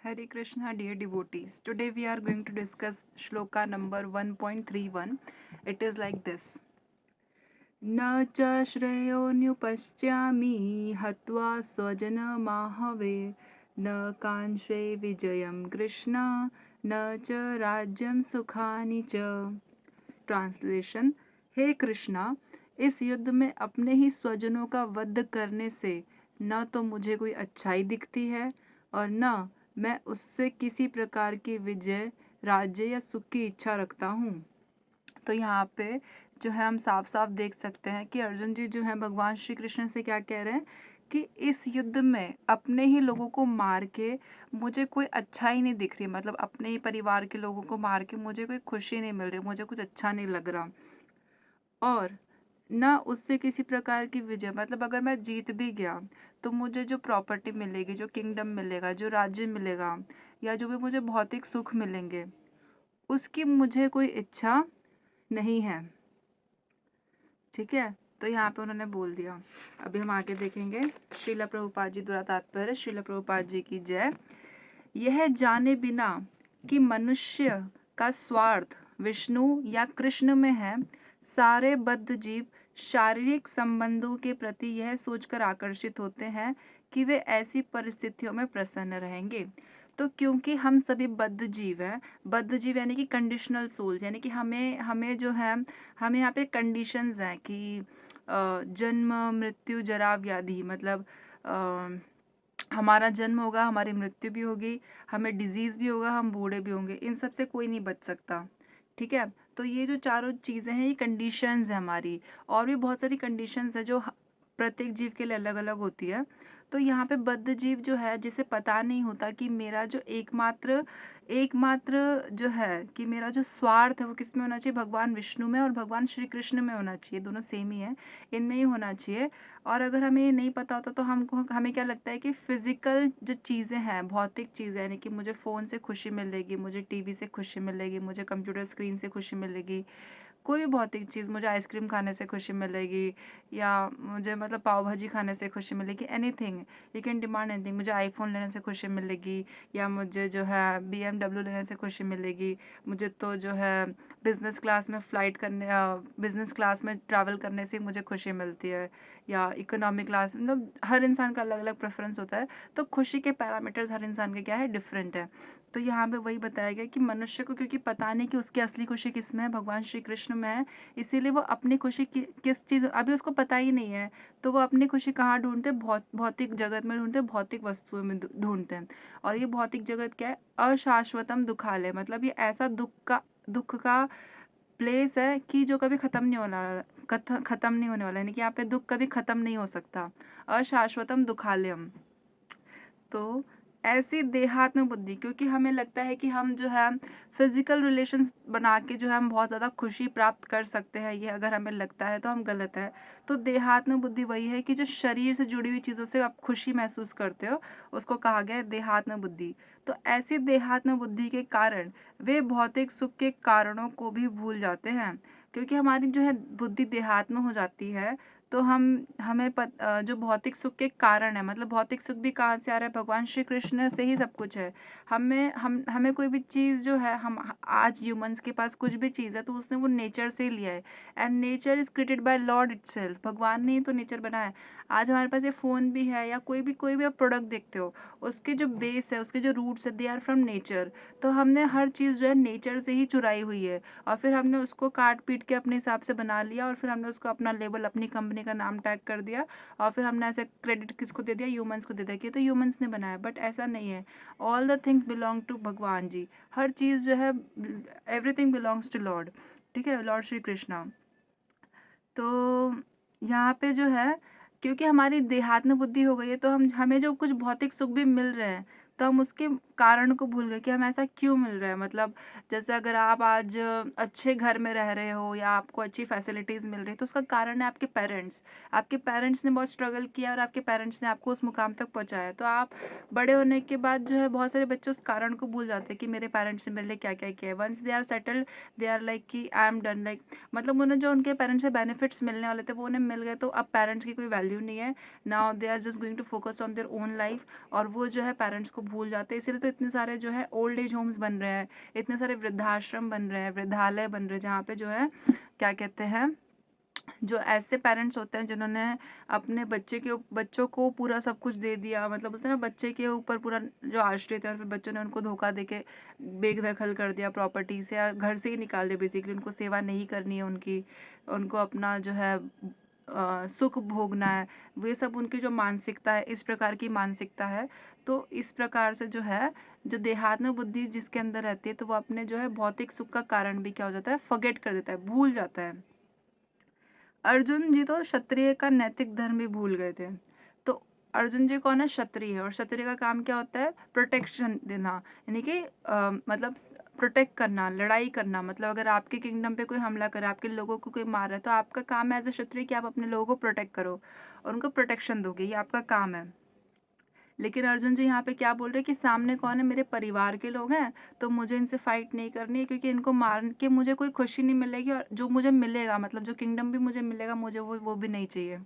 Hare Krishna, dear devotees. Today we are going to discuss shloka number 1.31. It is like this. न च श्रेयोऽन्युपश्यामि हत्वा स्वजनमाहवे न कांक्षे विजयं कृष्ण न च राज्यं सुखानि च। ट्रांसलेशन। हे कृष्णा, इस युद्ध में अपने ही स्वजनों का वध करने से न तो मुझे कोई अच्छाई दिखती है और न मैं उससे किसी प्रकार की विजय, राज्य या सुख की इच्छा रखता हूँ। तो यहाँ पे जो है हम साफ साफ देख सकते हैं कि अर्जुन जी जो है भगवान श्री कृष्ण से क्या कह रहे हैं कि इस युद्ध में अपने ही लोगों को मार के मुझे कोई अच्छा ही नहीं दिख रही, मतलब अपने ही परिवार के लोगों को मार के मुझे कोई खुशी नहीं मिल रही, मुझे कुछ अच्छा नहीं लग रहा। और ना उससे किसी प्रकार की विजय, मतलब अगर मैं जीत भी गया तो मुझे जो प्रॉपर्टी मिलेगी, जो किंगडम मिलेगा, जो राज्य मिलेगा या जो भी मुझे भौतिक सुख मिलेंगे, उसकी मुझे कोई इच्छा नहीं है। ठीक है, तो यहाँ पे उन्होंने बोल दिया। अभी हम आगे देखेंगे। श्रीला प्रभुपाद जी द्वारा तात्पर्य। श्रीला प्रभुपाद जी की जय। यह जाने बिना कि मनुष्य का स्वार्थ विष्णु या कृष्ण में है, सारे बद्ध जीव शारीरिक संबंधों के प्रति यह सोचकर आकर्षित होते हैं कि वे ऐसी परिस्थितियों में प्रसन्न रहेंगे। तो क्योंकि हम सभी बद्ध जीव हैं, बद्ध जीव यानी कि कंडीशनल सोल्स, यानी कि हमें हमें जो है हमें यहाँ पे कंडीशंस हैं कि जन्म मृत्यु जरा व्याधि, मतलब हमारा जन्म होगा, हमारी मृत्यु भी होगी, हमें डिजीज भी होगा, हम बूढ़े भी होंगे, इन सब से कोई नहीं बच सकता। ठीक है, तो ये जो चारों चीज़ें हैं ये कंडीशंस है हमारी। और भी बहुत सारी कंडीशंस है जो प्रत्येक जीव के लिए अलग अलग होती है। तो यहाँ पे बद्ध जीव जो है, जिसे पता नहीं होता कि मेरा जो एकमात्र एकमात्र जो है कि मेरा जो स्वार्थ है वो किस में होना चाहिए, भगवान विष्णु में और भगवान श्री कृष्ण में होना चाहिए, दोनों सेम ही है, इनमें ही होना चाहिए। और अगर हमें ये नहीं पता होता तो हमें क्या लगता है कि फिजिकल जो चीज़ें हैं, भौतिक चीज़ें, यानी कि मुझे फ़ोन से खुशी मिलेगी, मुझे टीवी से खुशी मिलेगी, मुझे कंप्यूटर स्क्रीन से खुशी मिलेगी, कोई भी भौतिक चीज़, मुझे आइसक्रीम खाने से खुशी मिलेगी या मुझे मतलब पाव भाजी खाने से खुशी मिलेगी, anything you can demand anything, मुझे आईफोन लेने से खुशी मिलेगी या मुझे जो है BMW लेने से खुशी मिलेगी, मुझे तो जो है बिज़नेस क्लास में फ़्लाइट करने बिज़नेस क्लास में ट्रैवल करने से मुझे खुशी मिलती है या इकोनॉमिक क्लास, मतलब हर इंसान का अलग अलग प्रेफरेंस होता है। तो खुशी के पैरामीटर्स हर इंसान के क्या है, डिफरेंट है। तो यहाँ पे वही बताया गया कि मनुष्य को क्योंकि पता नहीं कि उसकी असली खुशी किस में है, भगवान श्री कृष्ण में है, इसीलिए वो अपनी खुशी किस चीज़, अभी उसको पता ही नहीं है, तो वो अपनी खुशी कहाँ ढूंढते हैं, भौतिक जगत में ढूंढते हैं, भौतिक वस्तुओं में ढूंढते हैं। और ये भौतिक जगत क्या है, अशाश्वतम दुखालय, मतलब ये ऐसा दुख का प्लेस है कि जो कभी खत्म नहीं होने खत्म नहीं होने वाला, यानी कि यहाँ पे दुख कभी खत्म नहीं हो सकता। अशाश्वतम दुखालयम। तो ऐसी देहात्म बुद्धि, क्योंकि हमें लगता है कि हम जो है फिजिकल रिलेशंस बना के जो है हम बहुत ज़्यादा खुशी प्राप्त कर सकते हैं, ये अगर हमें लगता है तो हम गलत है। तो देहात्म बुद्धि वही है कि जो शरीर से जुड़ी हुई चीज़ों से आप खुशी महसूस करते हो, उसको कहा गया है देहात्म बुद्धि। तो ऐसी देहात्म बुद्धि के कारण वे भौतिक सुख के कारणों को भी भूल जाते हैं। क्योंकि हमारी जो है बुद्धि देहात्म हो जाती है तो जो भौतिक सुख के कारण है, मतलब भौतिक सुख भी कहाँ से आ रहा है, भगवान श्री कृष्ण से ही सब कुछ है। हमें कोई भी चीज़ जो है, हम आज ह्यूमंस के पास कुछ भी चीज़ है तो उसने वो नेचर से ही लिया है, and nature is created by Lord itself, भगवान ने ही तो नेचर बनाया है। आज हमारे पास ये फ़ोन भी है या कोई भी आप प्रोडक्ट देखते हो, उसके जो बेस है, उसके जो रूट्स है, दे आर फ्रॉम नेचर। तो हमने हर चीज़ जो है नेचर से ही चुराई हुई है और फिर हमने उसको काट पीट के अपने हिसाब से बना लिया और फिर हमने उसको अपना लेबल, अपनी कंपनी का नाम टैग कर दिया और फिर हमने ऐसे क्रेडिट किसको दे दिया, ह्यूमंस को दे दिया कि तो ह्यूमंस ने बनाया। बट ऐसा नहीं है, all the things belong to Bhagwan ji, हर चीज़ जो है, एवरीथिंग बिलोंग्स टू लॉर्ड। ठीक है, लॉर्ड श्री कृष्णा। तो यहाँ पे जो है, क्योंकि हमारी देहात्म बुद्धि हो गई है तो हमें जो कुछ भौतिक सुख भी मिल रहे हैं तो हम उसके कारण को भूल गए कि हमें ऐसा क्यों मिल रहा है। मतलब जैसे अगर आप आज अच्छे घर में रह रहे हो या आपको अच्छी फैसिलिटीज़ मिल रही है तो उसका कारण है आपके पेरेंट्स। आपके पेरेंट्स ने बहुत स्ट्रगल किया और आपके पेरेंट्स ने आपको उस मुकाम तक पहुँचाया। तो आप बड़े होने के बाद जो है बहुत सारे बच्चे उस कारण को भूल जाते हैं कि मेरे पेरेंट्स ने मेरे लिए क्या क्या किया है। Once they are settled, they are like कि आई एम डन, लाइक मतलब उन्हें जो उनके पेरेंट्स से बेनिफिट्स मिलने वाले थे वो उन्हें मिल गए, तो अब पेरेंट्स की कोई वैल्यू नहीं है। Now they are just going to focus on their own life और वो जो है पेरेंट्स को भूल जाते हैं। इसलिए तो इतने सारे जो है ओल्ड एज होम्स बन रहे हैं, इतने सारे वृद्धाश्रम बन रहे हैं, वृद्धालय बन रहे हैं, जहाँ पे जो है क्या कहते हैं, जो ऐसे पेरेंट्स होते हैं जिन्होंने अपने बच्चों को पूरा सब कुछ दे दिया, मतलब बोलते हैं ना, बच्चे के ऊपर पूरा जो आश्रित है, और फिर बच्चों ने उनको धोखा देके बेदखल कर दिया प्रॉपर्टी से, या घर से ही निकाल दिया बेसिकली। उनको सेवा नहीं करनी है उनकी, उनको अपना जो है सुख भोगना है, वे सब उनकी जो मानसिकता है, इस प्रकार की मानसिकता है। तो इस प्रकार से जो है, जो देहात्म बुद्धि जिसके अंदर रहती है, तो वो अपने जो है भौतिक सुख का कारण भी क्या हो जाता है, फॉरगेट कर देता है, भूल जाता है। अर्जुन जी तो क्षत्रिय का नैतिक धर्म भी भूल गए थे। तो अर्जुन जी कौन है, क्षत्रिय है, और क्षत्रिय का काम क्या होता है, प्रोटेक्शन देना, यानी कि मतलब प्रोटेक्ट करना, लड़ाई करना। मतलब अगर आपके किंगडम पे कोई हमला करे, आपके लोगों को कोई मार रहा है, तो आपका काम है एज ए क्षत्रिय कि आप अपने लोगों को प्रोटेक्ट करो और उनको प्रोटेक्शन दोगे, ये आपका काम है। लेकिन अर्जुन जी यहाँ पे क्या बोल रहे हैं कि सामने कौन है, मेरे परिवार के लोग हैं, तो मुझे इनसे फाइट नहीं करनी है, क्योंकि इनको मार के मुझे कोई खुशी नहीं मिलेगी, और जो मुझे मिलेगा, मतलब जो किंगडम भी मुझे मिलेगा, मुझे वो भी नहीं चाहिए।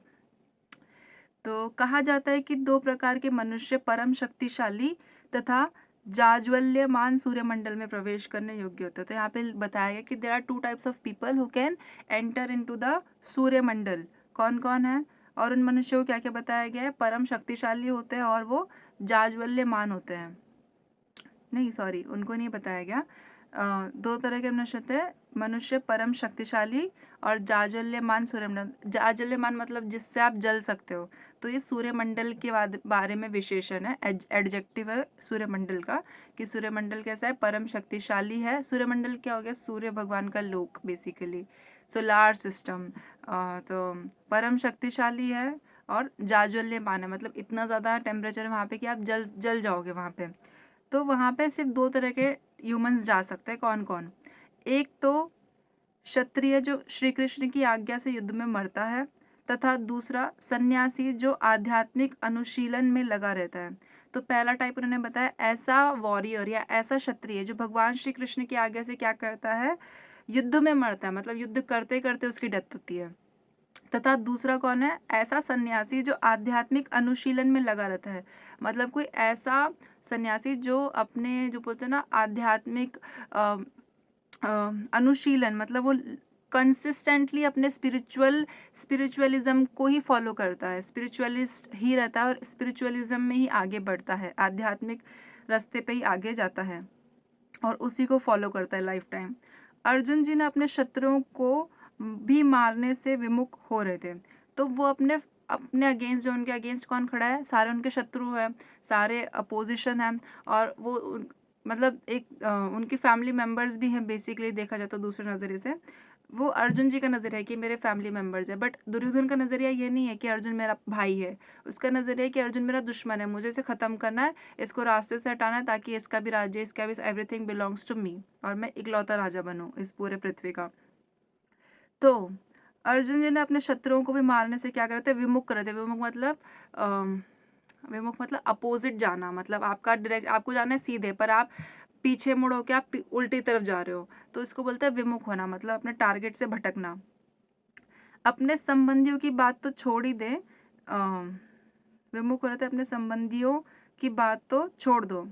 तो कहा जाता है कि दो प्रकार के मनुष्य परम शक्तिशाली तथा जाज्वल्यमान सूर्यमंडल में प्रवेश करने योग्य होते हैं। तो यहाँ पे बताया गया कि there are two types of people who can enter into the सूर्यमंडल। कौन कौन है, और उन मनुष्यों को क्या क्या बताया गया है, परम शक्तिशाली होते हैं और वो जाज्वल्यमान होते हैं। नहीं सॉरी, उनको नहीं बताया गया। दो तरह के मनुष्य होते हैं, मनुष्य परम शक्तिशाली और जाज्वल्यमान सूर्यमंडल। जाज्वल्यमान मतलब जिससे आप जल सकते हो। तो ये सूर्यमंडल के बारे में विशेषण है, एडजेक्टिव है सूर्यमंडल का, कि सूर्यमंडल कैसा है, परम शक्तिशाली है। सूर्यमंडल क्या हो गया, सूर्य भगवान का लोक बेसिकली, सोलार सिस्टम। तो परम शक्तिशाली है और जाज्वल्यमान है, मतलब इतना ज़्यादा टेम्परेचर है वहाँ पे कि आप जल जाओगे वहाँ पे। तो वहाँ पे सिर्फ दो तरह के ह्यूमंस जा सकते हैं। कौन कौन, एक तो क्षत्रिय जो श्री कृष्ण की आज्ञा से युद्ध में मरता है, तथा दूसरा सन्यासी जो आध्यात्मिक अनुशीलन में लगा रहता है। तो पहला टाइप उन्होंने बताया, ऐसा वॉरियर या ऐसा क्षत्रिय जो भगवान श्री कृष्ण की आज्ञा से क्या करता है, युद्ध में मरता है, मतलब युद्ध करते करते उसकी डेथ होती है। तथा दूसरा कौन है, ऐसा सन्यासी जो आध्यात्मिक अनुशीलन में लगा रहता है, मतलब कोई ऐसा सन्यासी जो अपने, जो बोलते हैं ना, आध्यात्मिक अनुशीलन, मतलब वो कंसिस्टेंटली अपने स्पिरिचुअलिज्म को ही फॉलो करता है, स्पिरिचुअलिस्ट ही रहता है और स्पिरिचुअलिज्म में ही आगे बढ़ता है, आध्यात्मिक रास्ते पे ही आगे जाता है और उसी को फॉलो करता है लाइफ टाइम। अर्जुन जी ने अपने शत्रुओं को भी मारने से विमुख हो रहे थे। तो वो अपने अपने अगेंस्ट, जो उनके अगेंस्ट कौन खड़ा है, सारे उनके शत्रु हैं, सारे अपोजिशन हैं, और वो मतलब एक उनकी फैमिली मेम्बर्स भी हैं बेसिकली, देखा जाए तो दूसरे नज़रिए से। वो अर्जुन जी का नज़रिया है कि मेरे फैमिली मेम्बर्स है, बट दुर्योधन का नज़रिया ये नहीं है कि अर्जुन मेरा भाई है। उसका नज़रिया है कि अर्जुन मेरा दुश्मन है, मुझे इसे ख़त्म करना है, इसको रास्ते से हटाना है, ताकि इसका भी राज्य, इसका भी एवरीथिंग बिलोंग्स टू मी, और मैं इकलौता राजा बनूं इस पूरे पृथ्वी का। तो अर्जुन जी ने अपने शत्रुओं को भी मारने से क्या करे थे, विमुख करे थे। विमुख मतलब अपोजिट जाना, मतलब आपका डायरेक्ट, आपको जाना है सीधे, पर आप पीछे मुड़ो के आप उल्टी तरफ जा रहे हो, तो इसको बोलते हैं विमुख होना, मतलब अपने टारगेट से भटकना। अपने संबंधियों की बात तो छोड़ ही दे, विमुख हो रहे थे, अपने संबंधियों की बात तो छोड़ दो,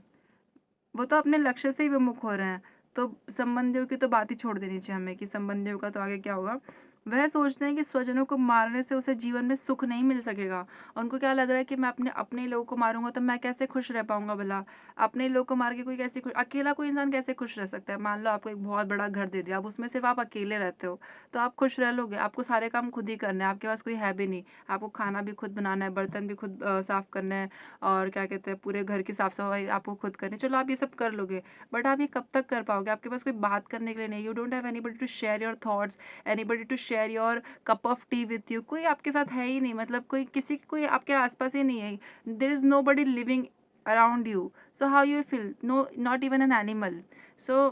वो तो अपने लक्ष्य से ही विमुख हो रहे हैं। तो संबंधियों की तो बात ही छोड़ देनी चाहिए हमें, कि संबंधियों का तो आगे क्या होगा। वह सोचते हैं कि स्वजनों को मारने से उसे जीवन में सुख नहीं मिल सकेगा। उनको क्या लग रहा है कि मैं अपने लोगों को मारूंगा तो मैं कैसे खुश रह पाऊंगा भला। अपने लोगों को मार के कोई कैसे खुश, अकेला कोई इंसान कैसे खुश रह सकता है। मान लो आपको एक बहुत बड़ा घर दे दिया, अब उसमें सिर्फ आप अकेले रहते हो, तो आप खुश रह लोगे। आपको सारे काम खुद ही करने हैं, आपके पास कोई है भी नहीं, आपको खाना भी खुद बनाना है, बर्तन भी खुद साफ करना है, और क्या कहते हैं, पूरे घर की साफ सफाई आपको खुद करनी है। चलो आप ये सब कर लोगे, बट आप ये कब तक कर पाओगे। आपके पास कोई बात करने के लिए नहीं, you don't have anybody to share your thoughts, anybody to share your cup of tea with you. कोई आपके साथ है ही नहीं, मतलब कोई आपके आसपास ही नहीं है। There is nobody living around you, so how you feel, no, not even an animal. So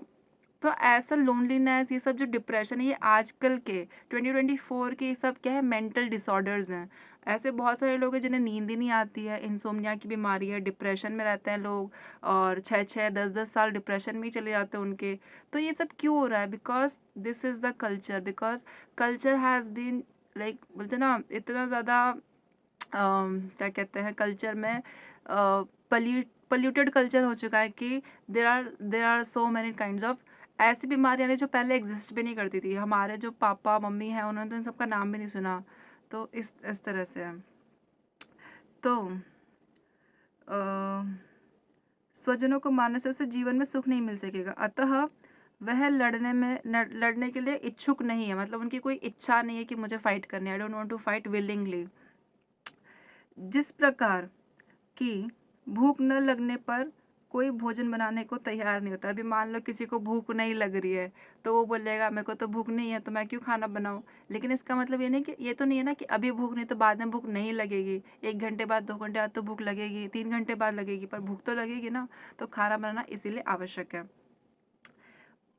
तो ऐसा लोनलीनेस, ये सब जो डिप्रेशन है, ये आजकल के 2024 के, ये सब क्या है, मेंटल डिसऑर्डर्स हैं। ऐसे बहुत सारे लोग हैं जिन्हें नींद ही नहीं आती है, इंसोम्निया की बीमारी है, डिप्रेशन में रहते हैं लोग, और 6-6 10-10 साल डिप्रेशन में ही चले जाते हैं उनके। तो ये सब क्यों हो रहा है, because this is the culture, because culture has been, like बोलते हैं ना, इतना ज़्यादा क्या कहते हैं, कल्चर में पोल्यूटेड कल्चर हो चुका है कि there are so many kinds of ऐसी बीमारियां जो पहले एग्जिस्ट भी नहीं करती थी। हमारे जो पापा मम्मी हैं उन्होंने तो इन सबका नाम भी नहीं सुना। तो इस तरह से है। तो स्वजनों को मारने से उसे जीवन में सुख नहीं मिल सकेगा, अतः वह लड़ने के लिए इच्छुक नहीं है। मतलब उनकी कोई इच्छा नहीं है कि मुझे फाइट करनी है, I don't want to fight willingly. जिस प्रकार कि भूख न लगने पर कोई भोजन बनाने को तैयार नहीं होता। अभी मान लो किसी को भूख नहीं लग रही है तो वो बोलेगा मेरे को तो भूख नहीं है तो मैं क्यों खाना बनाऊं। लेकिन इसका मतलब ये नहीं कि ये तो नहीं है ना कि अभी भूख नहीं तो बाद में भूख नहीं लगेगी। 1 घंटे बाद 2 घंटे बाद तो भूख लगेगी, 3 घंटे बाद लगेगी, पर भूख तो लगेगी ना। तो खाना बनाना इसीलिए आवश्यक है।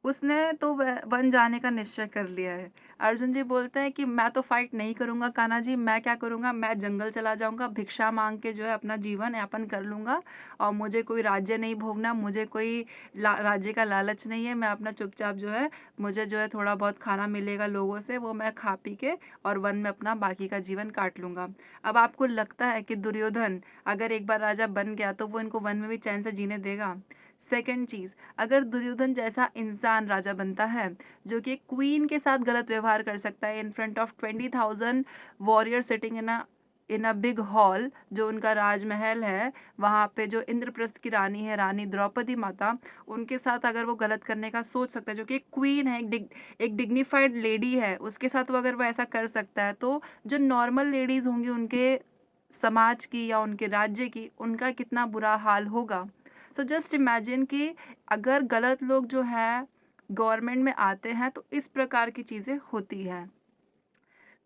उसने तो वन जाने का निश्चय कर लिया है। अर्जुन जी बोलते हैं कि मैं तो फाइट नहीं करूंगा कान्हा जी, मैं क्या करूंगा, मैं जंगल चला जाऊंगा, भिक्षा मांग के जो है अपना जीवन यापन कर लूंगा और मुझे कोई राज्य नहीं भोगना, मुझे कोई राज्य का लालच नहीं है। मैं अपना चुपचाप जो है, मुझे जो है थोड़ा बहुत खाना मिलेगा लोगों से, वो मैं खा पी के और वन में अपना बाकी का जीवन काट लूंगा। अब आपको लगता है कि दुर्योधन अगर एक बार राजा बन गया तो वो इनको वन में भी चैन से जीने देगा? सेकेंड चीज, अगर दुर्योधन जैसा इंसान राजा बनता है जो कि क्वीन के साथ गलत व्यवहार कर सकता है in front of 20,000 warrior sitting in a big hall, जो उनका राजमहल है, वहां पे जो इंद्रप्रस्थ की रानी है, रानी द्रौपदी माता, उनके साथ अगर वो गलत करने का सोच सकता है, जो कि एक क्वीन है, एक डिग्निफाइड लेडी है, उसके साथ वो अगर वो ऐसा कर सकता है, तो जो नॉर्मल लेडीज होंगी उनके समाज की या उनके राज्य की, उनका कितना बुरा हाल होगा। सो जस्ट इमेजिन कि अगर गलत लोग जो है गवर्नमेंट में आते हैं तो इस प्रकार की चीजें होती हैं।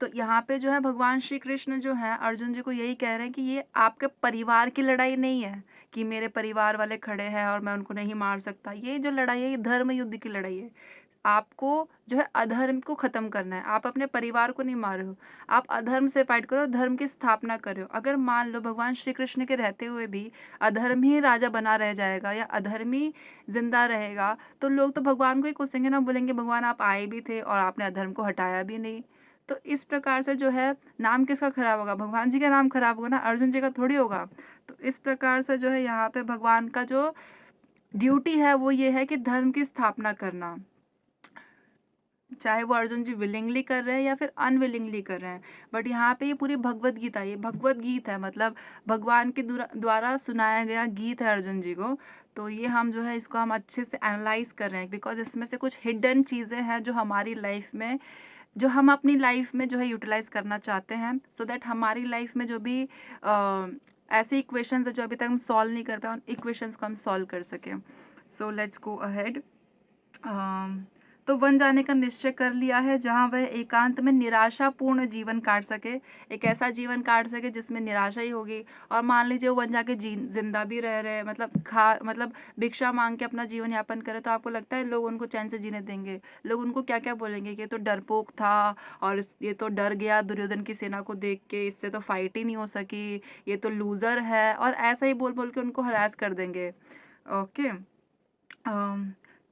तो यहाँ पे जो है भगवान श्री कृष्ण जो है अर्जुन जी को यही कह रहे हैं कि ये आपके परिवार की लड़ाई नहीं है कि मेरे परिवार वाले खड़े हैं और मैं उनको नहीं मार सकता। ये जो लड़ाई है ये धर्म युद्ध की लड़ाई है। आपको जो है अधर्म को खत्म करना है। आप अपने परिवार को नहीं मार रहे हो, आप अधर्म से फाइट करो, धर्म की स्थापना कर रहे हो। अगर मान लो भगवान श्री कृष्ण के रहते हुए भी अधर्म ही राजा बना रह जाएगा या अधर्म ही जिंदा रहेगा तो लोग तो भगवान को ही कोसेंगे ना, बोलेंगे भगवान आप आए भी थे और आपने अधर्म को हटाया भी नहीं। तो इस प्रकार से जो है नाम किसका खराब होगा? भगवान जी का नाम खराब होगा ना, अर्जुन जी का थोड़ी होगा। तो इस प्रकार से जो है यहाँ पे भगवान का जो ड्यूटी है वो ये है कि धर्म की स्थापना करना, चाहे वो अर्जुन जी विलिंगली कर रहे हैं या फिर अनविलिंगली कर रहे हैं। बट यहाँ पे ये पूरी भगवत गीता, ये भगवत गीत है, मतलब भगवान के द्वारा सुनाया गया गीत है अर्जुन जी को। तो ये हम जो है इसको हम अच्छे से एनालाइज कर रहे हैं बिकॉज इसमें से कुछ हिडन चीज़ें हैं जो हमारी लाइफ में, जो हम अपनी लाइफ में जो है यूटिलाइज करना चाहते हैं, सो दैट हमारी लाइफ में जो भी ऐसे इक्वेशंस है जो अभी तक हम सॉल्व नहीं कर पाए उन इक्वेशंस को हम सॉल्व कर सकें। So let's go ahead. तो वन जाने का निश्चय कर लिया है जहां वह एकांत में निराशापूर्ण जीवन काट सके, एक ऐसा जीवन काट सके जिसमें निराशा ही होगी। और मान लीजिए वो वन जाके जिंदा भी रह रहे हैं, मतलब भिक्षा मांग के अपना जीवन यापन करे, तो आपको लगता है लोग उनको चैन से जीने देंगे? लोग उनको क्या क्या बोलेंगे कि ये तो डरपोक था और ये तो डर गया दुर्योधन की सेना को देख के, इससे तो फाइट ही नहीं हो सकी, ये तो लूजर है, और ऐसा ही बोल बोल के उनको हरास कर देंगे। ओके।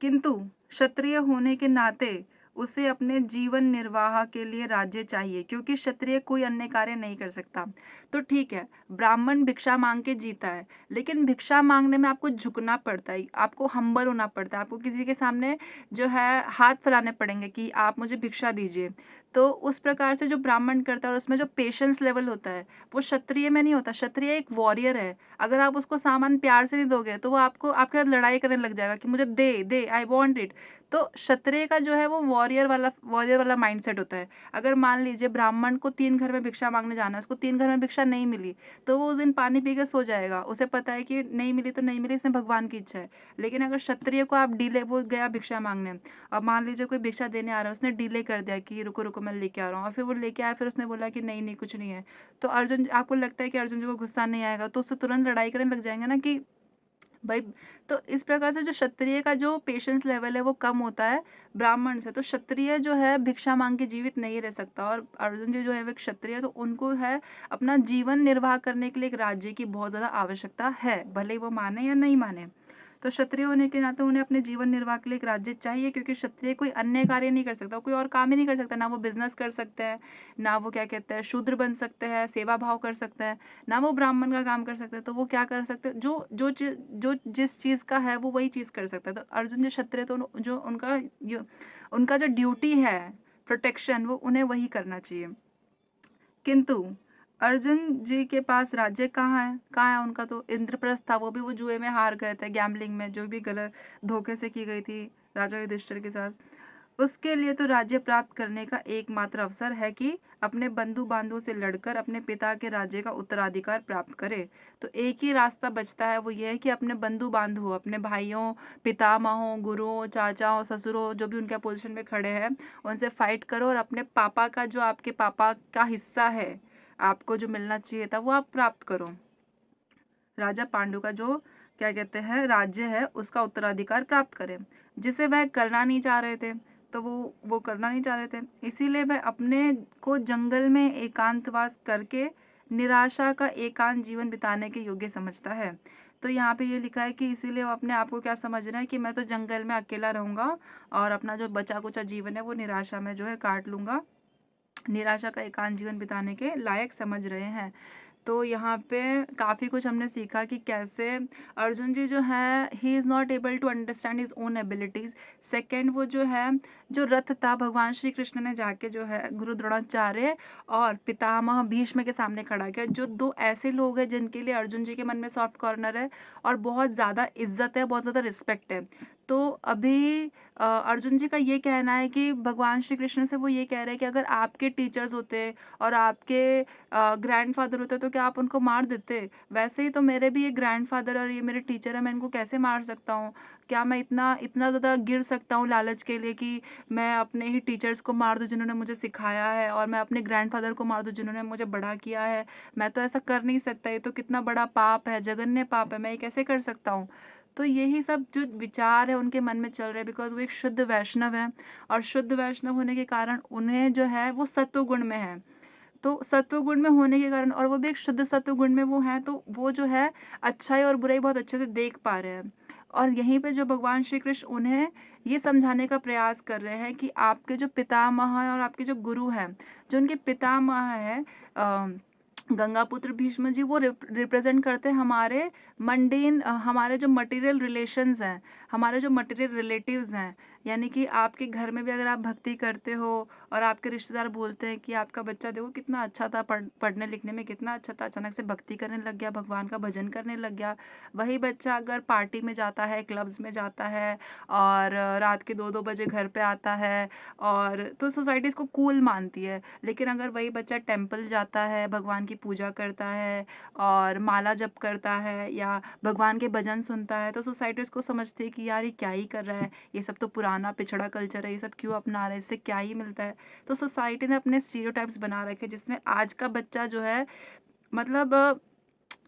किंतु क्षत्रिय होने के नाते उसे अपने जीवन निर्वाह के लिए राज्य चाहिए, क्योंकि क्षत्रिय कोई अन्य कार्य नहीं कर सकता। तो ठीक है, ब्राह्मण भिक्षा मांग के जीता है, लेकिन भिक्षा मांगने में आपको झुकना पड़ता है, आपको हम्बल होना पड़ता है, आपको किसी के सामने जो है हाथ फैलाने पड़ेंगे कि आप मुझे भिक्षा दीजिए। तो उस प्रकार से जो ब्राह्मण करता है और उसमें जो पेशेंस लेवल होता है वो क्षत्रिय में नहीं होता। क्षत्रिय एक वॉरियर है, अगर आप उसको सामान प्यार से नहीं दोगे तो वो आपको आपके साथ लड़ाई करने लग जाएगा कि मुझे दे दे, आई वॉन्ट इट। तो क्षत्रिय का जो है वो वॉरियर वाला माइंडसेट होता है। अगर मान लीजिए ब्राह्मण को 3 घर में भिक्षा मांगने जाना है, उसको 3 घर में भिक्षा नहीं मिली, तो वो उस दिन पानी पी के सो जाएगा, उसे पता है कि नहीं मिली तो नहीं मिली, इसमें भगवान की इच्छा है। लेकिन अगर क्षत्रिय को आप डिले, वो गया भिक्षा मांगने, और मान लीजिए कोई भिक्षा देने आ रहा है, उसने डिले कर दिया कि रुको रुको मैं लेके आ रहा हूँ, और फिर वो लेके आया, फिर उसने बोला कि नहीं नहीं कुछ नहीं है, तो अर्जुन, आपको लगता है कि अर्जुन जी को गुस्सा नहीं आएगा? तो उससे तुरंत लड़ाई करने लग जाएंगे ना कि भाई। तो इस प्रकार से जो क्षत्रिय का जो पेशेंस लेवल है वो कम होता है ब्राह्मण से। तो क्षत्रिय जो है भिक्षा मांग के जीवित नहीं रह सकता, और अर्जुन जी जो है वे क्षत्रिय, तो उनको है अपना जीवन निर्वाह करने के लिए एक राज्य की बहुत ज्यादा आवश्यकता है, भले ही वो माने या नहीं माने। तो क्षत्रिय होने के नाते उन्हें अपने जीवन निर्वाह के लिए एक राज्य चाहिए, क्योंकि क्षत्रिय कोई अन्य कार्य नहीं कर सकता, कोई और काम ही नहीं कर सकता। ना वो बिजनेस कर सकते हैं, ना वो क्या कहते हैं शूद्र बन सकते हैं, सेवा भाव कर सकते हैं, ना वो ब्राह्मण का काम कर सकते हैं। तो वो क्या कर सकते हैं, जो जिस चीज़ का है वो वही चीज़ कर सकता है। तो अर्जुन जो क्षत्रिय, तो जो उनका जो ड्यूटी है प्रोटेक्शन, वो उन्हें वही करना चाहिए। किंतु अर्जुन जी के पास राज्य कहाँ है उनका? तो इंद्रप्रस्थ था, वो भी वो जुए में हार गए थे, गैम्बलिंग में, जो भी गलत धोखे से की गई थी राजा युधिष्ठिर के साथ। उसके लिए तो राज्य प्राप्त करने का एकमात्र अवसर है कि अपने बंधु बांधवों से लड़कर अपने पिता के राज्य का उत्तराधिकार प्राप्त करे। तो एक ही रास्ता बचता है, वो ये है कि अपने बंधु बांधवों, अपने भाइयों, पितामहों, गुरुओं, चाचाओं, ससुरों, जो भी उनके पोजीशन में खड़े हैं, उनसे फाइट करो और अपने पापा का, जो आपके पापा का हिस्सा है, आपको जो मिलना चाहिए था, वो आप प्राप्त करो। राजा पांडु का जो क्या कहते हैं राज्य है, उसका उत्तराधिकार प्राप्त करें, जिसे वह करना नहीं चाह रहे थे। तो वो करना नहीं चाह रहे थे, इसीलिए वह अपने को जंगल में एकांतवास करके निराशा का एकांत जीवन बिताने के योग्य समझता है। तो यहाँ पे ये लिखा है कि इसीलिए वो अपने आप को क्या समझ रहा है कि मैं तो जंगल में अकेला रहूंगा और अपना जो बचा कुचा जीवन है वो निराशा में जो है काट लूंगा, निराशा का एकांत जीवन बिताने के लायक समझ रहे हैं। तो यहाँ पे काफ़ी कुछ हमने सीखा कि कैसे अर्जुन जी जो है, he is not able to understand his own abilities. Second, वो जो है, जो रथ था, भगवान श्री कृष्ण ने जाके जो है गुरु द्रोणाचार्य और पितामह भीष्म के सामने खड़ा किया, जो दो ऐसे लोग हैं जिनके लिए अर्जुन जी के मन में सॉफ्ट कॉर्नर है और बहुत ज़्यादा इज्जत है, बहुत ज़्यादा रिस्पेक्ट है। तो अभी अर्जुन जी का ये कहना है कि भगवान श्री कृष्ण से वो ये कह रहे हैं कि अगर आपके टीचर्स होते और आपके ग्रैंडफादर होते तो क्या आप उनको मार देते? वैसे ही तो मेरे भी ये ग्रैंडफादर और ये मेरे टीचर है, मैं इनको कैसे मार सकता हूँ? क्या मैं इतना इतना ज़्यादा गिर सकता हूँ लालच के लिए कि मैं अपने ही टीचर्स को मार दूँ जिन्होंने मुझे सिखाया है, और मैं अपने ग्रैंडफादर को मार दूँ जिन्होंने मुझे बड़ा किया है? मैं तो ऐसा कर नहीं सकता, ये तो कितना बड़ा पाप है, जघन्य पाप है, मैं ये कैसे कर सकता हूँ? तो यही सब जो विचार है उनके मन में चल रहे हैं, बिकॉज वो एक शुद्ध वैष्णव है, और शुद्ध वैष्णव होने के कारण उन्हें जो है वो सत्व गुण में है। तो सत्व गुण में होने के कारण, और वो भी एक शुद्ध सत्व गुण में वो है, तो वो जो है अच्छाई और बुराई बहुत अच्छे से देख पा रहे हैं। और यहीं पे जो भगवान श्री कृष्ण उन्हें ये समझाने का प्रयास कर रहे हैं कि आपके जो पितामह हैं और आपके जो गुरु हैं, जो उनके पितामह है गंगापुत्र भीष्म जी, वो रिप्रेजेंट करते हैं हमारे मंडेन, हमारे जो मटेरियल रिलेशंस हैं, हमारे जो मटेरियल रिलेटिव्स हैं। यानी कि आपके घर में भी अगर आप भक्ति करते हो और आपके रिश्तेदार बोलते हैं कि आपका बच्चा देखो कितना अच्छा था, पढ़ने लिखने में कितना अच्छा था, अचानक से भक्ति करने लग गया, भगवान का भजन करने लग गया। वही बच्चा अगर पार्टी में जाता है, क्लब्स में जाता है और रात के 2-2 बजे घर पे आता है, और तो सोसाइटी इसको कूल मानती है। लेकिन अगर वही बच्चा टेम्पल जाता है, भगवान की पूजा करता है और माला जप करता है या भगवान के भजन सुनता है, तो सोसाइटी इसको समझती है कि यार ये क्या ही कर रहा है, ये सब तो पुराना पिछड़ा कल्चर है, ये सब क्यों अपना रहा है, इससे क्या ही मिलता है। तो सोसाइटी ने अपने स्टीरियोटाइप्स बना रखे, जिसमें आज का बच्चा जो है, मतलब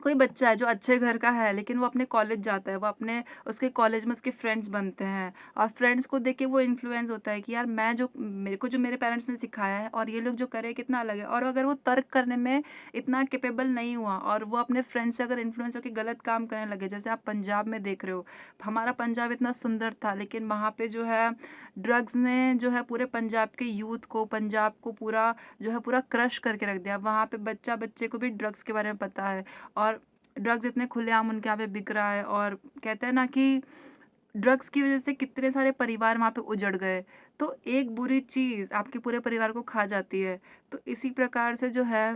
कोई बच्चा है जो अच्छे घर का है लेकिन वो अपने कॉलेज जाता है, वो अपने उसके कॉलेज में उसके फ्रेंड्स बनते हैं और फ्रेंड्स को देख के वो इन्फ्लुएंस होता है कि यार मैं जो मेरे पेरेंट्स ने सिखाया है और ये लोग जो करे कितना अलग है। और अगर वो तर्क करने में इतना कैपेबल नहीं हुआ और वो अपने फ्रेंड्स से अगर इन्फ्लुएंस होकर गलत काम करने लगे, जैसे आप पंजाब में देख रहे हो, हमारा पंजाब इतना सुंदर था लेकिन वहाँ पे जो है ड्रग्स ने जो है पूरे पंजाब के यूथ को, पंजाब को पूरा जो है पूरा क्रश करके रख दिया। वहाँ पे बच्चे को भी ड्रग्स के बारे में पता है और ड्रग्स इतने खुलेआम उनके यहाँ पे बिक रहा है, और कहते हैं ना कि ड्रग्स की वजह से कितने सारे परिवार वहाँ पे उजड़ गए। तो एक बुरी चीज़ आपके पूरे परिवार को खा जाती है। तो इसी प्रकार से जो है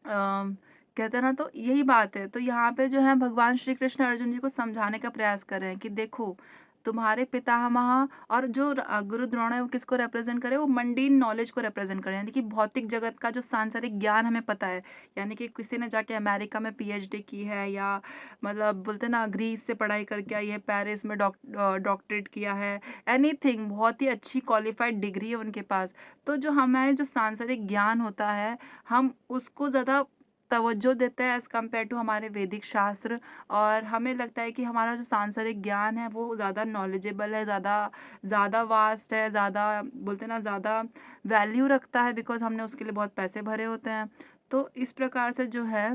कहते हैं ना, तो यही बात है। तो यहाँ पे जो है भगवान श्री कृष्ण अर्जुन जी को समझाने का प्रयास कर रहे हैं कि देखो तुम्हारे पितामह और जो गुरु द्रोण है वो किसको रिप्रेजेंट करे, वो मंडीन नॉलेज को रिप्रेजेंट करे, यानी कि भौतिक जगत का जो सांसारिक ज्ञान हमें पता है। यानी कि किसी ने जाके अमेरिका में पीएचडी की है या मतलब बोलते ना ग्रीस से पढ़ाई करके आई है, पेरिस में डॉक्टरेट किया है, एनीथिंग, बहुत ही अच्छी क्वालिफाइड डिग्री है उनके पास। तो जो हमारे जो सांसारिक ज्ञान होता है हम उसको ज़्यादा तवज्जो देते हैं एज़ कम्पेयर टू हमारे वैदिक शास्त्र, और हमें लगता है कि हमारा जो सांसारिक ज्ञान है वो ज़्यादा नॉलेजेबल है, ज़्यादा ज़्यादा वास्ट है, ज़्यादा बोलते हैं ना ज़्यादा वैल्यू रखता है, बिकॉज हमने उसके लिए बहुत पैसे भरे होते हैं। तो इस प्रकार से जो है,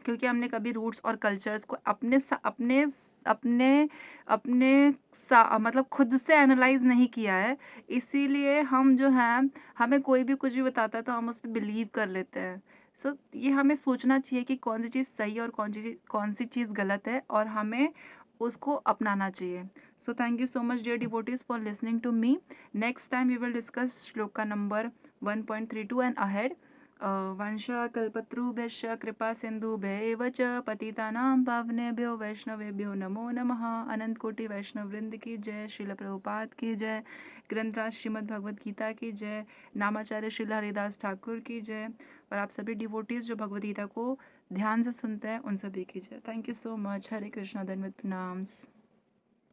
क्योंकि हमने कभी रूट्स और कल्चर्स को अपने अपने अपने मतलब खुद से एनालाइज नहीं किया है, इसीलिए हम जो हैं, हमें कोई भी कुछ भी बताता है तो हम उस पर बिलीव कर लेते हैं। सो ये हमें सोचना चाहिए कि कौन सी चीज़ सही है और कौन सी चीज़ गलत है, और हमें उसको अपनाना चाहिए। So thank you so much dear devotees for listening to me. Next time we will discuss shloka number 1.32 and ahead. वंशा कल्पतरुभ्यश्च कृपा सिंधुभ्यैव च पतितानां पावनेभ्यो वैष्णवेभ्यो नमो नमः। अनंत कोटि वैष्णव वृंद की जय, श्रील प्रभुपाद की जय, ग्रंथराज श्रीमद् भगवद गीता की जय, नामाचार्य श्रील हरिदास ठाकुर की जय, और आप सभी डिवोटीज जो भगवद गीता को ध्यान से सुनते हैं उन सभी की जय। Thank you so much. Hare Krishna, धन्यवाद, प्रणाम।